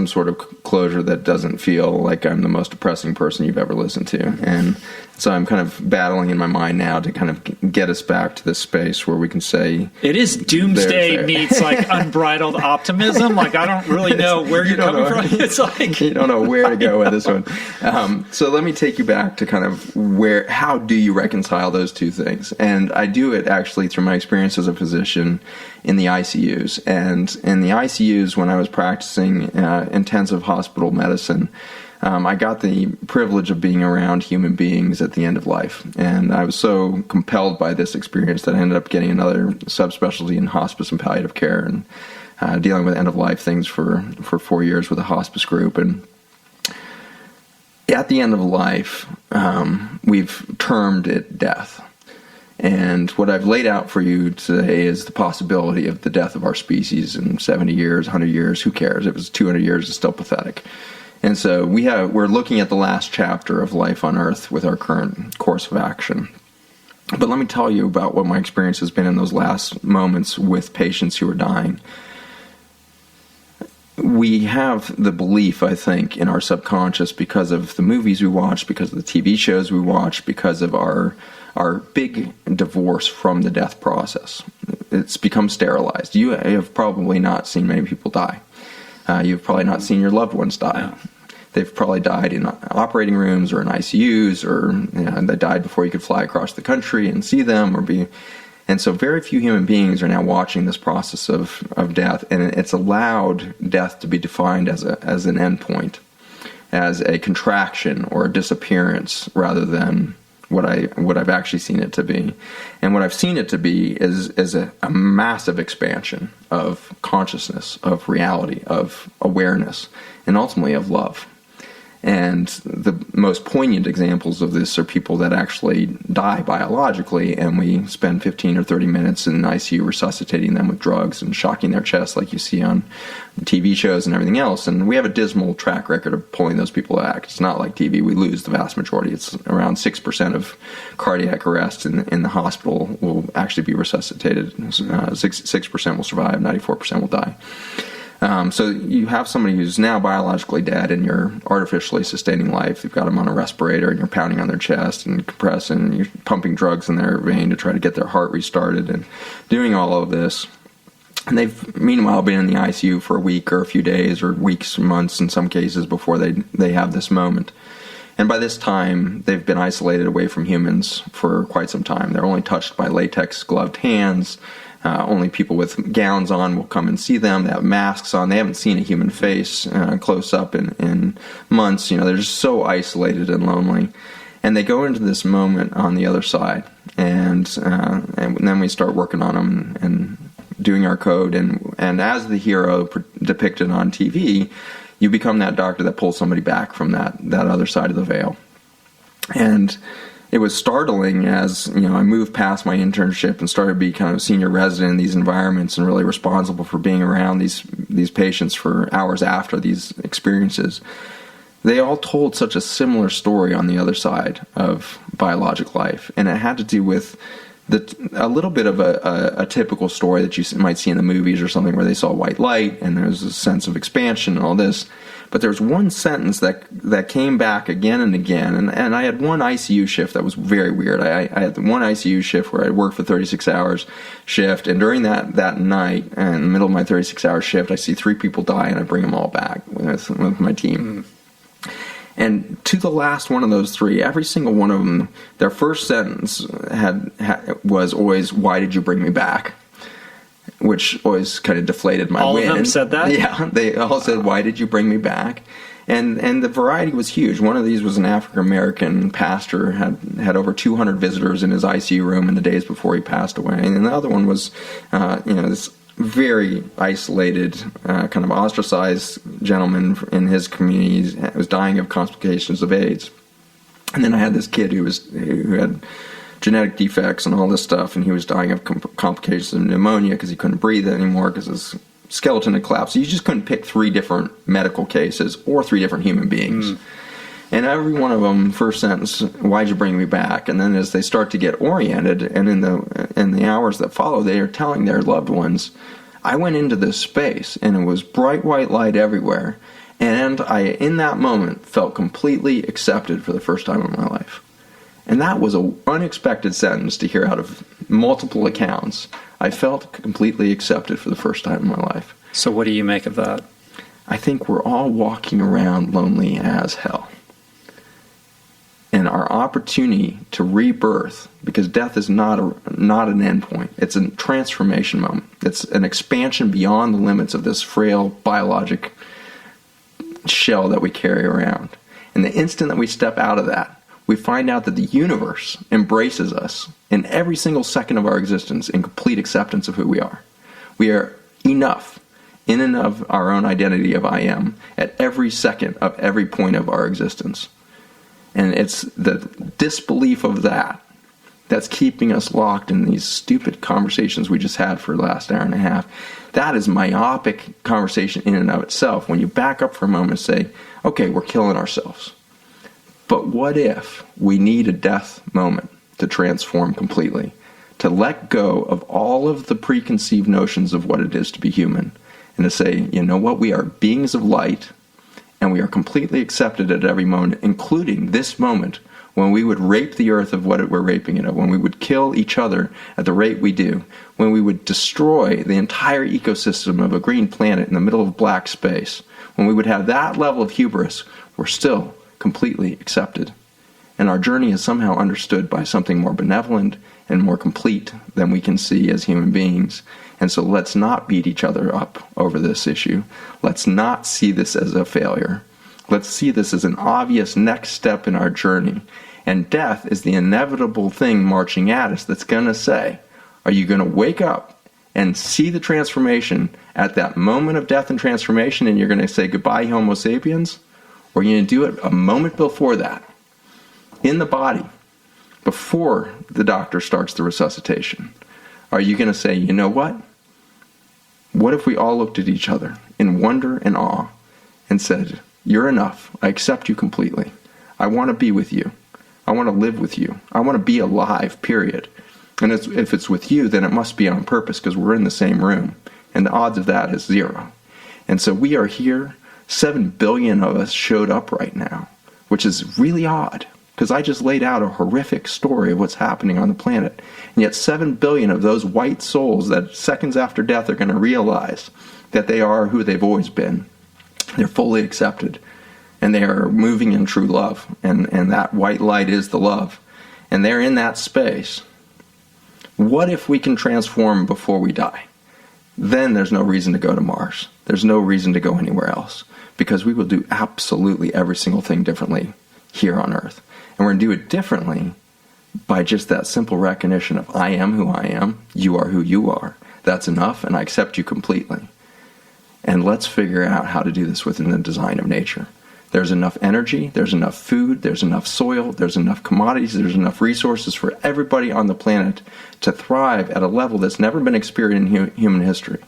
some sort of closure that doesn't feel like I'm the most depressing person you've ever listened to. And so I'm kind of battling in my mind now to kind of get us back to this space where we can say... It is doomsday meets like unbridled optimism. Like, I don't really know where you're coming from. It's like... You don't know where to go with this one. So let me take you back to kind of how do you reconcile those two things? And I do it actually through my experience as a physician in the ICUs. And in the ICUs, when I was practicing intensive hospital medicine, I got the privilege of being around human beings at the end of life. And I was so compelled by this experience that I ended up getting another subspecialty in hospice and palliative care and dealing with end-of-life things for 4 years with a hospice group. And at the end of life, we've termed it death. And what I've laid out for you today is the possibility of the death of our species in 70 years, 100 years, who cares? If it's 200 years, it's still pathetic. And so we're looking at the last chapter of life on Earth with our current course of action. But let me tell you about what my experience has been in those last moments with patients who are dying. We have the belief, I think, in our subconscious because of the movies we watch, because of the TV shows we watch, because of our big divorce from the death process. It's become sterilized. You have probably not seen many people die. You've probably not seen your loved ones die. No. They've probably died in operating rooms or in ICUs, or they died before you could fly across the country and see them And so very few human beings are now watching this process of death, and it's allowed death to be defined as an endpoint, as a contraction or a disappearance, rather than what I've actually seen it to be. And what I've seen it to be is a massive expansion of consciousness, of reality, of awareness, and ultimately of love. And the most poignant examples of this are people that actually die biologically, and we spend 15 or 30 minutes in ICU resuscitating them with drugs and shocking their chest like you see on TV shows and everything else. And we have a dismal track record of pulling those people back. It's not like TV. We lose the vast majority. It's around 6% of cardiac arrests in the hospital will actually be resuscitated. 6% will survive, 94% will die. So you have somebody who's now biologically dead, and you're artificially sustaining life. You've got them on a respirator, and you're pounding on their chest and compressing, and you're pumping drugs in their vein to try to get their heart restarted and doing all of this. And they've, meanwhile, been in the ICU for a week or a few days or weeks or months in some cases before they have this moment. And by this time, they've been isolated away from humans for quite some time. They're only touched by latex-gloved hands. Only people with gowns on will come and see them. They have masks on. They haven't seen a human face close up in months. They're just so isolated and lonely. And they go into this moment on the other side. And then we start working on them and doing our code. And as the hero depicted on TV, you become that doctor that pulls somebody back from that other side of the veil. And it was startling as, I moved past my internship and started to be kind of senior resident in these environments and really responsible for being around these patients for hours after these experiences. They all told such a similar story on the other side of biologic life, and it had to do with a little bit of a typical story that you might see in the movies or something, where they saw white light and there was a sense of expansion and all this. But there's one sentence that came back again and again, and I had one ICU shift that was very weird. I had one ICU shift where I worked for 36 hours shift, and during that night, in the middle of my 36-hour shift, I see 3 people die, and I bring them all back with my team. And to the last one of those 3, every single one of them, their first sentence was always, "Why did you bring me back?" Which always kind of deflated my win. All of them said that? Yeah, they all said, "Why did you bring me back?" And the variety was huge. One of these was an African-American pastor, had over 200 visitors in his ICU room in the days before he passed away. And the other one was, this very isolated, kind of ostracized gentleman in his community who was dying of complications of AIDS. And then I had this kid who had genetic defects and all this stuff, and he was dying of complications of pneumonia because he couldn't breathe anymore because his skeleton had collapsed. So you just couldn't pick 3 different medical cases or 3 different human beings. And every one of them, first sentence, "Why'd you bring me back?" And then as they start to get oriented, and in the hours that follow, they are telling their loved ones, "I went into this space, and it was bright white light everywhere, And I, in that moment, felt completely accepted for the first time in my life. And that was an unexpected sentence to hear out of multiple accounts. I felt completely accepted for the first time in my life. So what do you make of that? I think we're all walking around lonely as hell. And our opportunity to rebirth, because death is not an endpoint. It's a transformation moment. It's an expansion beyond the limits of this frail biologic shell that we carry around. And the instant that we step out of that, we find out that the universe embraces us in every single second of our existence in complete acceptance of who we are. We are enough in and of our own identity of I am at every second of every point of our existence. And it's the disbelief of that that's keeping us locked in these stupid conversations we just had for the last hour and a half. That is myopic conversation in and of itself. When you back up for a moment and say, okay, we're killing ourselves. But what if we need a death moment to transform completely, to let go of all of the preconceived notions of what it is to be human, and to say, you know what, we are beings of light, and we are completely accepted at every moment, including this moment when we would rape the earth of what we're raping it of, when we would kill each other at the rate we do, when we would destroy the entire ecosystem of a green planet in the middle of black space, when we would have that level of hubris, we're still completely accepted. And our journey is somehow understood by something more benevolent and more complete than we can see as human beings. And so let's not beat each other up over this issue. Let's not see this as a failure. Let's see this as an obvious next step in our journey. And death is the inevitable thing marching at us that's going to say, are you going to wake up and see the transformation at that moment of death and transformation, and you're going to say goodbye, Homo sapiens? Or are you going to do it a moment before that, in the body, before the doctor starts the resuscitation? Are you going to say, you know what? What if we all looked at each other in wonder and awe and said, you're enough. I accept you completely. I want to be with you. I want to live with you. I want to be alive, period. And if it's with you, then it must be on purpose because we're in the same room. And the odds of that is 0. And so we are here. 7 billion of us showed up right now, which is really odd because I just laid out a horrific story of what's happening on the planet. And yet 7 billion of those white souls that seconds after death are going to realize that they are who they've always been. They're fully accepted. And they are moving in true love. And that white light is the love. And they're in that space. What if we can transform before we die? Then there's no reason to go to Mars. There's no reason to go anywhere else. Because we will do absolutely every single thing differently here on Earth. And we're going to do it differently by just that simple recognition of I am who I am, you are who you are. That's enough, and I accept you completely. And let's figure out how to do this within the design of nature. There's enough energy, there's enough food, there's enough soil, there's enough commodities, there's enough resources for everybody on the planet to thrive at a level that's never been experienced in human history.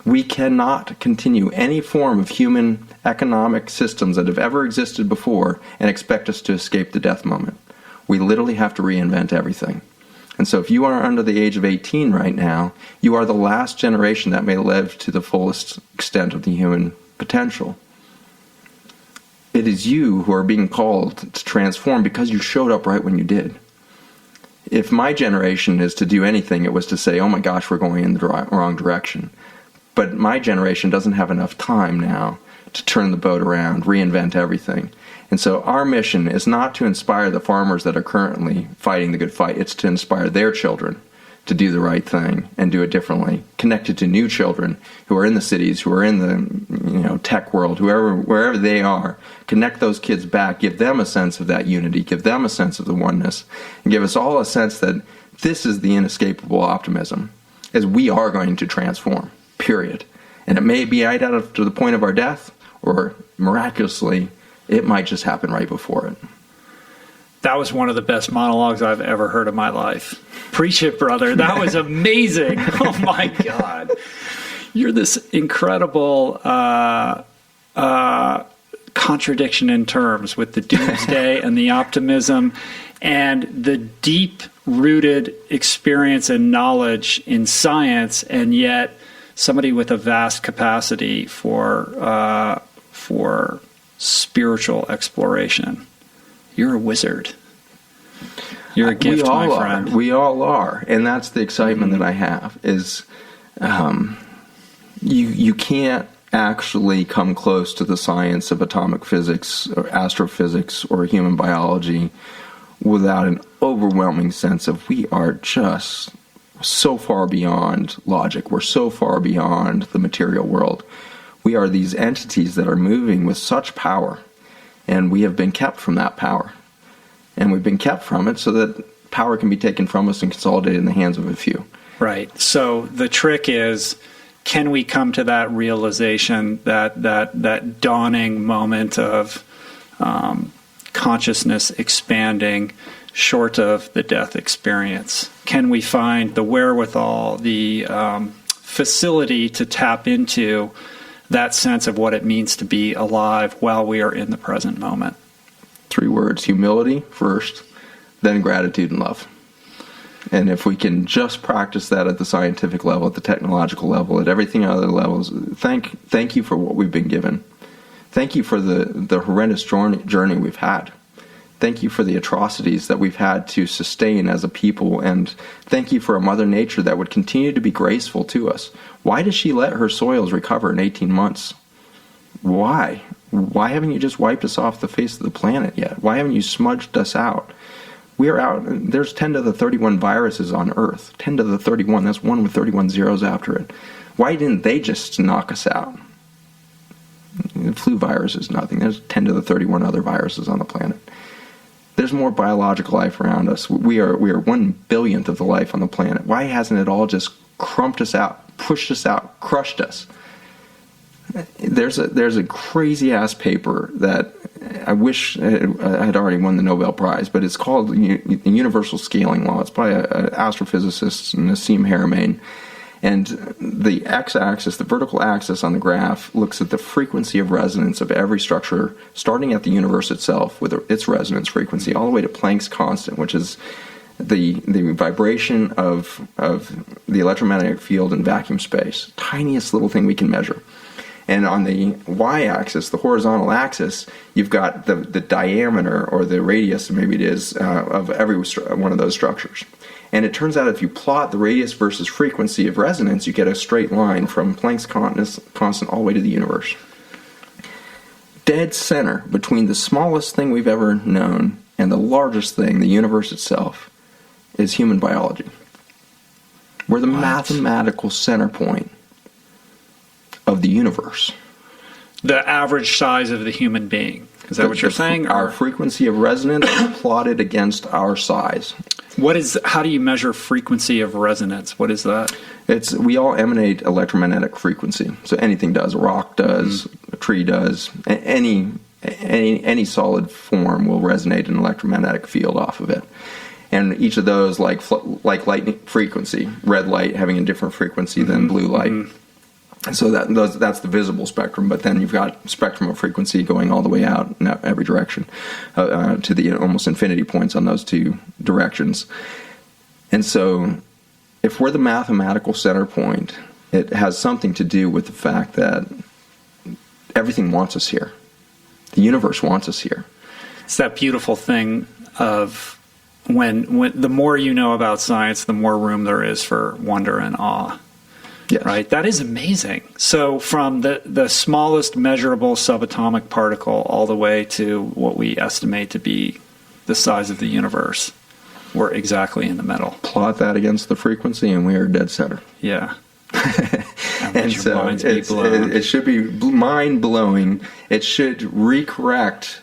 We cannot continue any form of human economic systems that have ever existed before and expect us to escape the death moment. We literally have to reinvent everything. And so if you are under the age of 18 right now, you are the last generation that may live to the fullest extent of the human potential. It is you who are being called to transform because you showed up right when you did. If my generation is to do anything, it was to say, oh my gosh, we're going in the wrong direction. But my generation doesn't have enough time now to turn the boat around, reinvent everything. And so our mission is not to inspire the farmers that are currently fighting the good fight. It's to inspire their children to do the right thing and do it differently, connected to new children who are in the cities, who are in the tech world, wherever they are. Connect those kids back, give them a sense of that unity, give them a sense of the oneness, and give us all a sense that this is the inescapable optimism, as we are going to transform, period. And it may be right out to the point of our death, or miraculously, it might just happen right before it. That was one of the best monologues I've ever heard in my life. Preach it, brother. That was amazing. Oh, my God. You're this incredible contradiction in terms with the doomsday and the optimism and the deep-rooted experience and knowledge in science, and yet somebody with a vast capacity for for spiritual exploration. You're a wizard. You're a gift, my friend. We all are. And that's the excitement that I have is you can't actually come close to the science of atomic physics or astrophysics or human biology without an overwhelming sense of we are just so far beyond logic. We're so far beyond the material world. We are these entities that are moving with such power, and we have been kept from that power. And we've been kept from it so that power can be taken from us and consolidated in the hands of a few. Right. So the trick is, can we come to that realization, that dawning moment of consciousness expanding short of the death experience? Can we find the wherewithal, the facility to tap into that sense of what it means to be alive while we are in the present moment? 3 words: humility first, then gratitude and love. And if we can just practice that at the scientific level, at the technological level, at everything other levels, thank you for what we've been given. Thank you for the horrendous journey we've had. Thank you for the atrocities that we've had to sustain as a people, and thank you for a Mother Nature that would continue to be graceful to us. Why does she let her soils recover in 18 months? Why? Why haven't you just wiped us off the face of the planet yet? Why haven't you smudged us out? We are out. There's 10 to the 31 viruses on Earth. 10 to the 31. That's one with 31 zeros after it. Why didn't they just knock us out? The flu virus is nothing. There's 10 to the 31 other viruses on the planet. There's more biological life around us. We are 1/1000th of the life on the planet. Why hasn't it all just crumped us out, pushed us out, crushed us? There's a crazy ass paper that I wish I had already won the Nobel Prize, but it's called the Universal Scaling Law. It's by an astrophysicist, Nassim Haramein. And the x-axis, the vertical axis on the graph, looks at the frequency of resonance of every structure, starting at the universe itself with its resonance frequency, all the way to Planck's constant, which is the vibration of the electromagnetic field in vacuum space. Tiniest little thing we can measure. And on the y-axis, the horizontal axis, you've got the diameter, or the radius, maybe it is, of every one of those structures. And it turns out if you plot the radius versus frequency of resonance, you get a straight line from Planck's constant all the way to the universe. Dead center between the smallest thing we've ever known and the largest thing, the universe itself, is human biology. We're the mathematical center point of the universe. The average size of the human being. Is that what you're saying? Our frequency of resonance plotted against our size. How do you measure frequency of resonance? What is that? We all emanate electromagnetic frequency. So anything does. A rock does, a tree does, any solid form will resonate an electromagnetic field off of it. And each of those, like light frequency, red light having a different frequency than blue light. So that's the visible spectrum, but then you've got spectrum of frequency going all the way out in every direction to the almost infinity points on those two directions. And so if we're the mathematical center point, it has something to do with the fact that everything wants us here. The universe wants us here. It's that beautiful thing of when the more you know about science, the more room there is for wonder and awe. Yes. Right? That is amazing. So from the smallest measurable subatomic particle all the way to what we estimate to be the size of the universe, we're exactly in the middle. Plot that against the frequency and we are dead center. Yeah. And so it should be mind-blowing. It should recorrect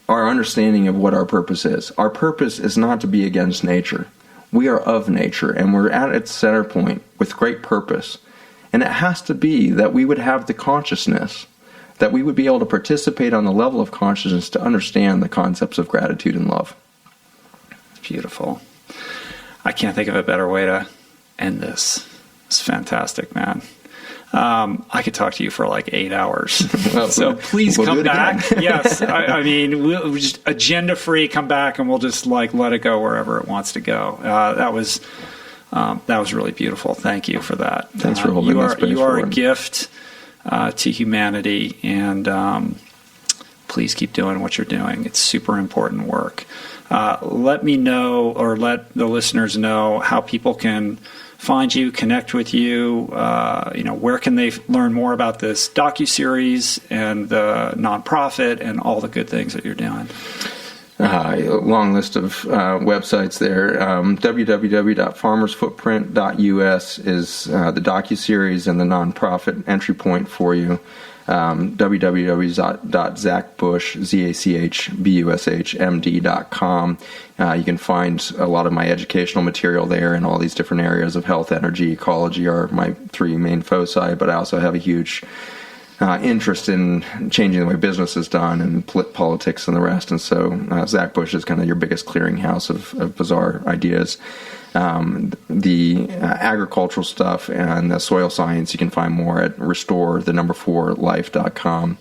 our understanding of what our purpose is. Our purpose is not to be against nature. We are of nature, and we're at its center point with great purpose. And it has to be that we would have the consciousness, that we would be able to participate on the level of consciousness to understand the concepts of gratitude and love. Beautiful. I can't think of a better way to end this. It's fantastic, man. I could talk to you for like 8 hours. Well, so please come back. Yes. I mean, we'll just agenda free, come back and we'll just like let it go wherever it wants to go. That was really beautiful. Thank you for that. Thanks for holding that space. You are a gift to humanity. And please keep doing what you're doing. It's super important work. Let me know, or let the listeners know, how people can find you, connect with you. Where can they learn more about this docuseries and the nonprofit and all the good things that you're doing? Long list of websites there. www.farmersfootprint.us is the docuseries and the nonprofit entry point for you. www.zachbushmd.com. You can find a lot of my educational material there, in all these different areas of health, energy, ecology are my three main foci, but I also have a huge interest in changing the way business is done and politics and the rest. And so Zach Bush is kind of your biggest clearinghouse of bizarre ideas. The agricultural stuff and the soil science, you can find more at restore4life.com.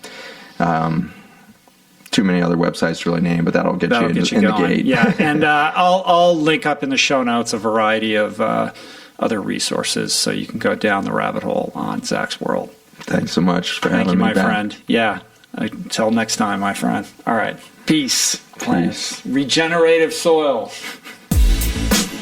Too many other websites to really name, but that'll get you in the gate. Yeah, and I'll link up in the show notes a variety of other resources, so you can go down the rabbit hole on Zach's world. Thanks so much for having me back. Thank you, my friend. Yeah. Until next time, my friend. All right. Peace. Peace. Regenerative soil.